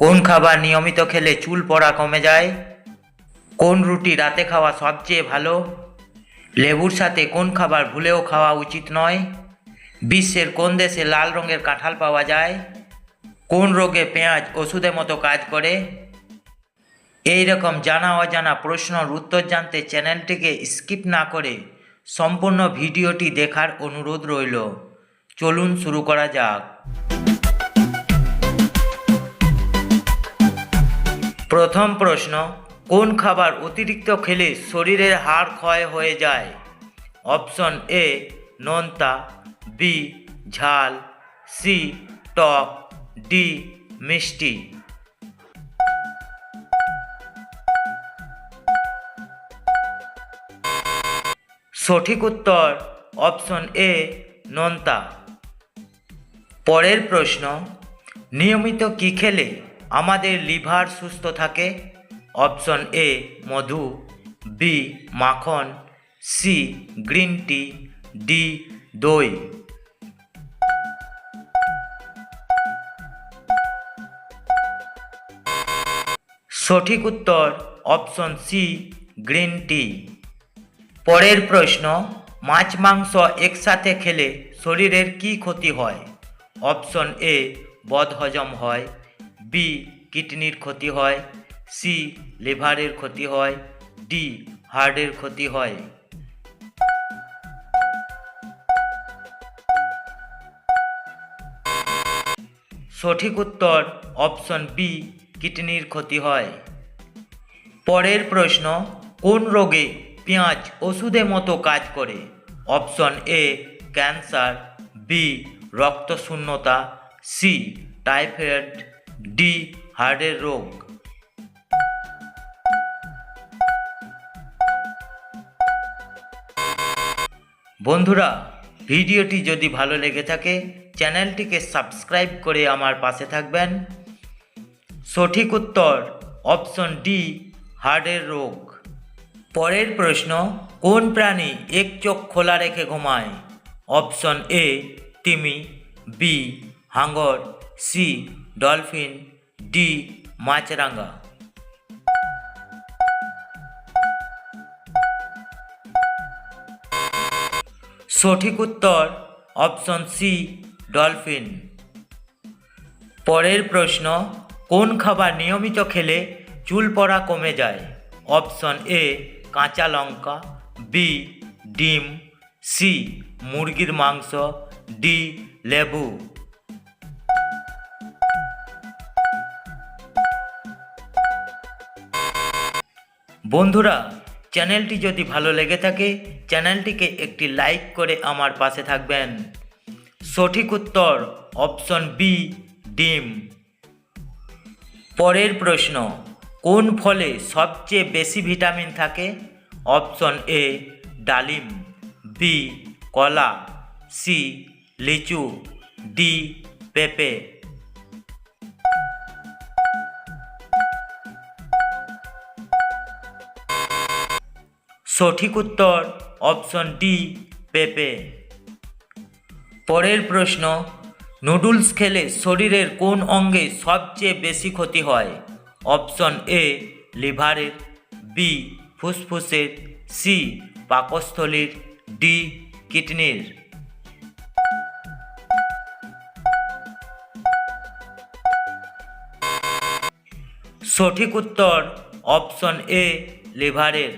কোন খাবার নিয়মিত খেলে চুল পড়া কমে যায়? কোন রুটি রাতে খাওয়া সবচেয়ে ভালো? লেবুর সাথে কোন খাবার ভুলেও খাওয়া উচিত নয়? বিশ্বের কোন দেশে লাল রঙের কাঁঠাল পাওয়া যায়? কোন রোগে পেঁয়াজ ওষুধের মতো কাজ করে? এই রকম জানা অজানা প্রশ্নের উত্তর জানতে চ্যানেলটিকে স্কিপ না করে সম্পূর্ণ ভিডিওটি দেখার অনুরোধ রইল। চলুন শুরু করা যাক। প্রথম প্রশ্ন, কোন খাবার অতিরিক্ত খেলে শরীরের হাড় ক্ষয় হয়ে যায়? অপশন এ নোনতা, বি ঝাল, সি টক, ডি মিষ্টি। সঠিক উত্তর অপশন এ নোনতা। পরের প্রশ্ন, নিয়মিত কি খেলে আমাদের লিভার সুস্থ থাকে? অপশন এ মধু, বি মাখন, সি গ্রিন টি, ডি দই। সঠিক উত্তর অপশন সি গ্রিন টি। পরের প্রশ্ন, মাছ মাংস একসাথে খেলে শরীরের কি ক্ষতি হয়? অপশন এ বদহজম হয়, বি কিডনির ক্ষতি হয়, সি লিভারের ক্ষতি হয়, ডি হার্টের ক্ষতি হয়। সঠিক উত্তর অপশন বি কিডনির ক্ষতি হয়। পরের প্রশ্ন, কোন রোগে পেঁয়াজ ওষুধের মতো কাজ করে? অপশন এ ক্যান্সার, বি রক্তশূন্যতা, সি টাইফয়েড, ডি হার্টের রোগ। বন্ধুরা, ভিডিওটি যদি ভালো লেগে থাকে চ্যানেলটিকে সাবস্ক্রাইব করে আমার পাশে থাকবেন। সঠিক উত্তর অপশন ডি হার্টের রোগ। পরের প্রশ্ন, কোন প্রাণী এক চোখ খোলা রেখে ঘুমায়? অপশন এ তিমি, বি হাঙর, সি ডলফিন, ডি মাছরাঙা। সঠিক উত্তর অপশন সি ডলফিন। পরের প্রশ্ন, কোন খাবার নিয়মিত খেলে চুল পড়া কমে যায়? অপশন এ কাঁচা লঙ্কা, বি ডিম, সি মুরগির মাংস, ডি লেবু। বন্ধুরা, চ্যানেলটি যদি ভালো লেগে থাকে চ্যানেলটিকে একটি লাইক করে আমার পাশে থাকবেন। সঠিক উত্তর অপশন বি ডিম। পরের প্রশ্ন, কোন ফলে সবচেয়ে বেশি ভিটামিন থাকে? অপশন এ ডালিম, বি কলা, সি লিচু, ডি পেঁপে। সঠিক উত্তর অপশন ডি পেঁপে। পরের প্রশ্ন, নুডলস খেলে শরীরের কোন অঙ্গে সবচেয়ে বেশি ক্ষতি হয়? অপশন এ লিভারের, বি ফুসফুসের, সি পাকস্থলীর, ডি কিডনির। সঠিক উত্তর অপশন এ লিভারের।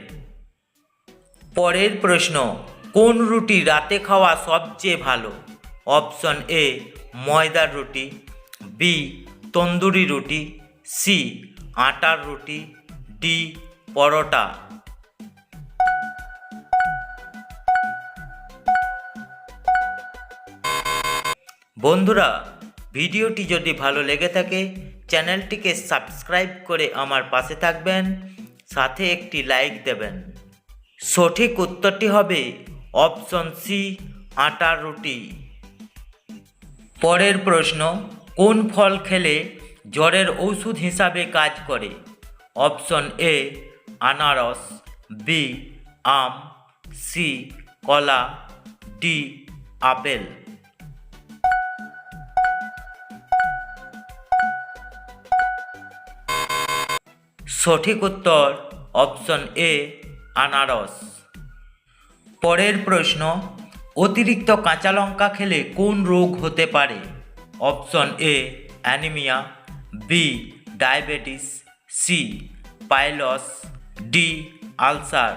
পরের প্রশ্ন, কোন রুটি রাতে খাওয়া সবচেয়ে ভালো? অপশন এ ময়দার রুটি, বি তন্দুরি রুটি, সি আটার রুটি, ডি পরোটা। বন্ধুরা, ভিডিওটি যদি ভালো লেগে থাকে চ্যানেলটিকে সাবস্ক্রাইব করে আমার পাশে থাকবেন, সাথে একটি লাইক দেবেন। সঠিক উত্তরটি হবে অপশন সি আটার রুটি। পরের প্রশ্ন, কোন ফল খেলে জ্বরের ঔষধ হিসাবে কাজ করে? অপশন এ আনারস, বি আম, সি কলা, ডি আপেল। সঠিক উত্তর অপশন এ আনারস। পরের প্রশ্ন, অতিরিক্ত কাঁচা লঙ্কা খেলে কোন রোগ হতে পারে? Option A anaemia, B diabetes, C piles, D ulcer.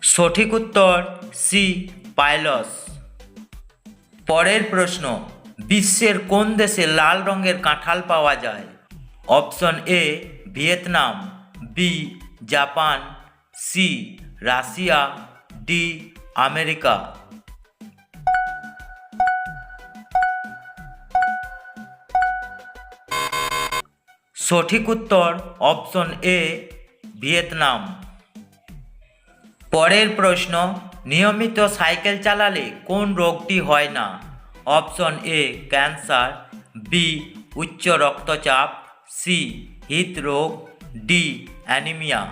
সঠিক উত্তর সি পাইলস। পরের প্রশ্ন, বিশ্বের কোন দেশে লাল রঙের কাঁঠাল পাওয়া যায়? Option A Vietnam, B Japan, C Russia, D America. সঠিক উত্তর অপশন এ ভিয়েতনাম। পরের প্রশ্ন, নিয়মিত সাইকেল চালালে কোন রোগটি হয় না? অপশন এ ক্যান্সার, বি উচ্চ রক্তচাপ, সি হৃদরোগ, ডি অ্যানিমিয়া।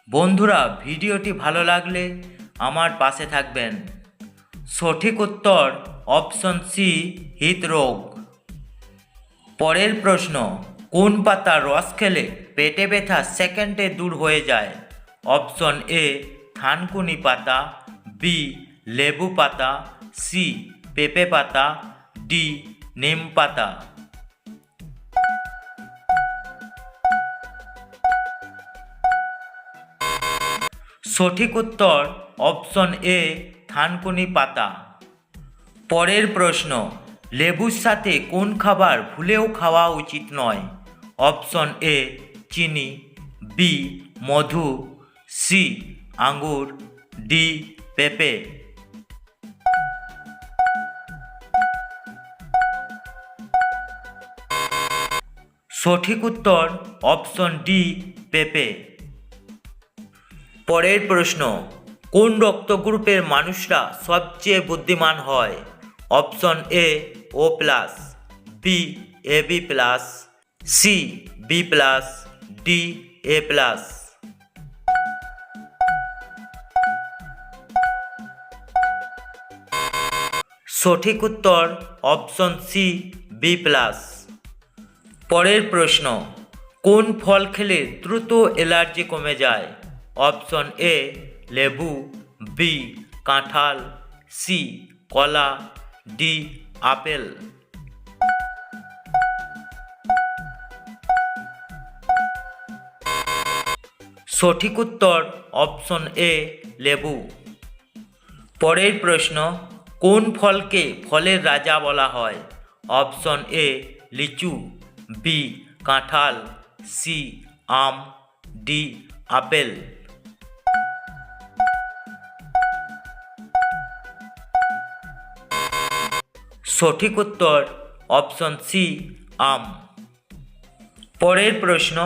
বন্ধুরা, ভিডিওটি ভালো লাগলে আমার পাশে থাকবেন। সঠিক উত্তর অপশন সি হৃদরোগ। পরের প্রশ্ন, কোন পাতার রস খেলে পেটে ব্যথা সেকেন্ডে দূর হয়ে যায়? অপশন এ থানকুনি পাতা, বি লেবু পাতা, সি পেঁপে পাতা, ডি নিম পাতা। সঠিক উত্তর অপশন এ থানকুনি পাতা। পরের প্রশ্ন, লেবুর সাথে কোন খাবার ভুলেও খাওয়া উচিত নয়? অপশন এ চিনি, বি মধু, সি আঙ্গুর, ডি পেঁপে। সঠিক উত্তর অপশন ডি পেঁপে। পরের প্রশ্ন, কোন রক্ত গ্রুপের মানুষরা সবচেয়ে বুদ্ধিমান হয়? Option A O plus, B AB plus, C B plus, D A plus. সঠিক উত্তর অপশন সি বি প্লাস। পরের প্রশ্ন, কোন ফল খেলে দ্রুত অ্যালার্জি কমে যায়? অপশন এ লেবু, বি কাঁঠাল, সি কলা, ডি আপেল। সঠিক উত্তর অপশন এ লেবু। পরের প্রশ্ন, কোন ফলকে ফলের রাজা বলা হয়? অপশন এ লিচু, বি কাঁঠাল, সি আম, ডি আপেল। সঠিক উত্তর অপশন সি আম। পরের প্রশ্ন,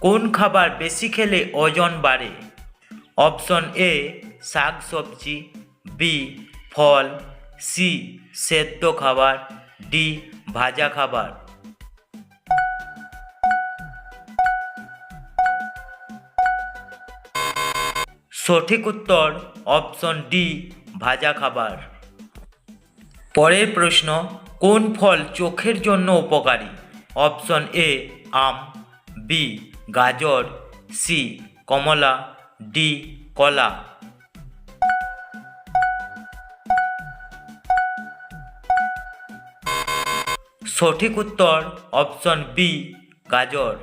কোন খাবার বেশি খেলে ওজন বাড়ে? অপশন এ শাক সবজি, বি ফল, সি সেদ্ধ খাবার, ডি ভাজা খাবার। সঠিক উত্তর অপশন ডি ভাজা খাবার। পরের প্রশ্ন, কোন ফল চোখের জন্য উপকারী? অপশন এ আম, বি গাজর, সি কমলা, ডি কলা। সঠিক উত্তর অপশন বি গাজর।